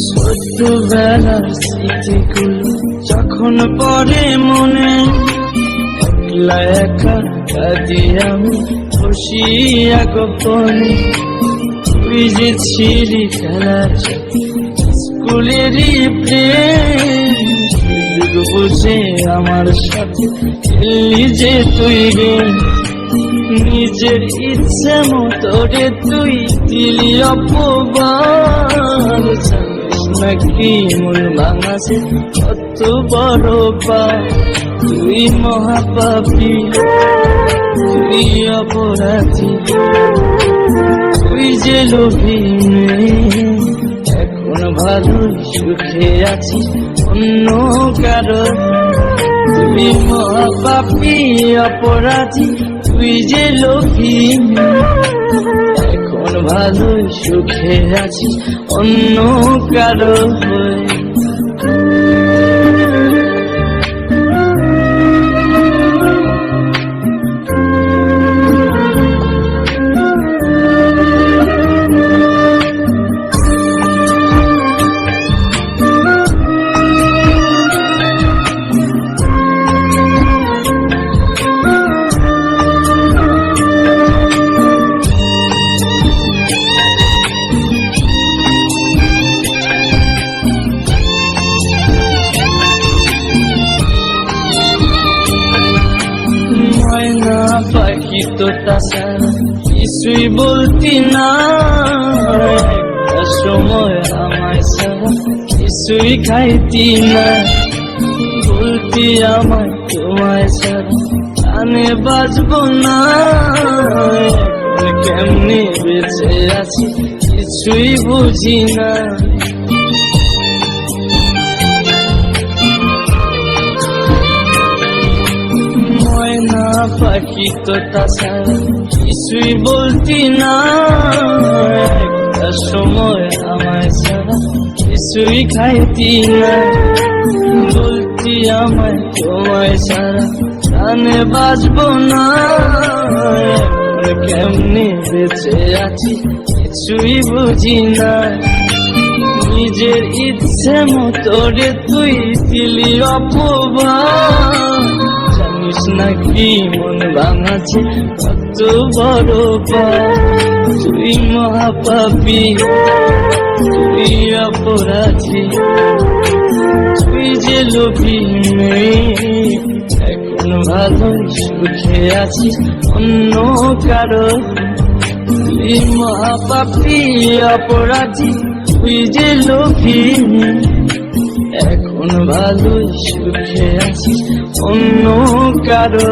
ছোটবেলার স্মৃতিগুলো যখন পড়ে মনে, একলা একা কাঁদি আমি বসিয়া গোপনে। তুই যে ছিলি খেলার স্কুলেরই প্রেম, বুঝে আমার সাথে খেললি যে তুই রে। নিজের ইচ্ছে মতো রে তুই দিলি অপবাদ, নাকি মন ভাঙাছে কত বড় পা। তুই মহাপাপী, তুই অপরাধী, তুই যে লোভী মেয়ে। এখন ভালো সুখে আছি অন্য কারো। তুই মহাপাপী অপরাধী, তুই যে লোভী মেয়ে। এখন ভালো সুখে আছি অন্য কারো হয়ে। পাখি তো তাছাড়া কিছুই বলতি না, একটা সময় আমায় ছাড়া কিছুই খাইতি না। বলতি আমায় তোমায় ছাড়া কানে বাজবো না। কেমনি বেঁচে আছি কিছুই বুঝি না। পাখি তো তাছাড়া কিছুই বলতি না, একটা সময় আমায় ছাড়া কিছুই খাইতি না। বলতি আমায় তোমায় ছাড়া কানে বাজবো না। কেমনি বেঁচে আছি কিছুই বুঝি না। নিজের ইচ্ছে মতো রে তুই দিলি অপবাদ, জানিস নাকি মন ভাঙাছে কত বড় পা। তুই মহাপাপী, তুই অপরাধী, তুই যে লোভী মেয়ে। এখন ভালো সুখে আছি অন্য কারো। তুই মহাপাপী অপরাধী, তুই যে লোভী মেয়ে। এখন ভালো সুখে আছি অন্য কারো।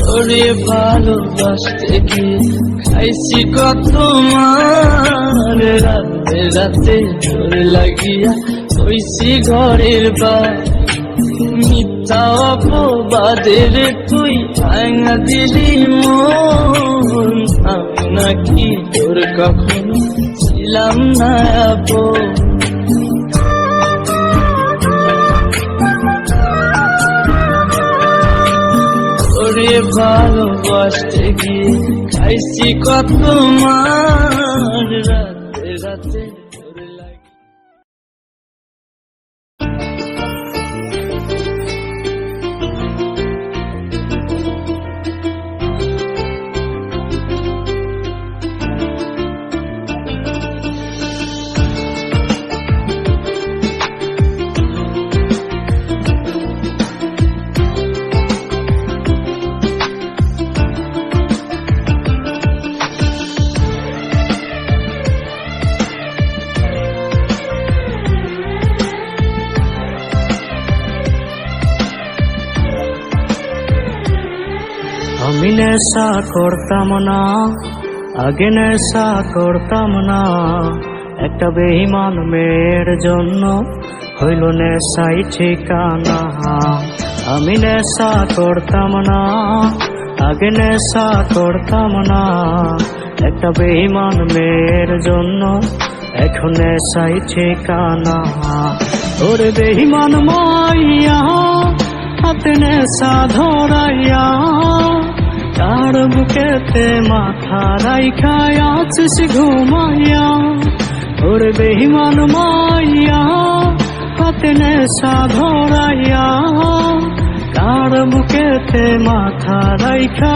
তোরে ভালোবাসতে গিয়ে খাইছি কত মার। রাতে রাতে তোর লাগিয়া হইছি ঘরের বার। মিথ্যা অপবাদের তুই ভাঙা দিলি মন। আমি নাকি তোর কখনো ছিলাম না আপন। তোরে ভালোবাসতে গিয়ে খাইছি কত মার। রাতে রাতে তোর লাগে। আমি নেশা করতাম না, আগে নেশা করতাম না, একটা বেঈমান মেয়ের জন্য হইল নেশাই ঠিকানা। আমি নেশা করতাম না, আগে নেশা করতাম না, একটা বেঈমান মেয়ের জন্য এখন নেশাই ঠিকানা। ওরে বেঈমান মাইয়া হাতে নেশা ধরাইয়া, তার বুকেতে মাথা রাইখা আছিস ঘুমাইয়া। ওরে বেঈমান মাইয়া হাতে নেশা ধরাইয়া, তার বুকেতে মাথা রাইখা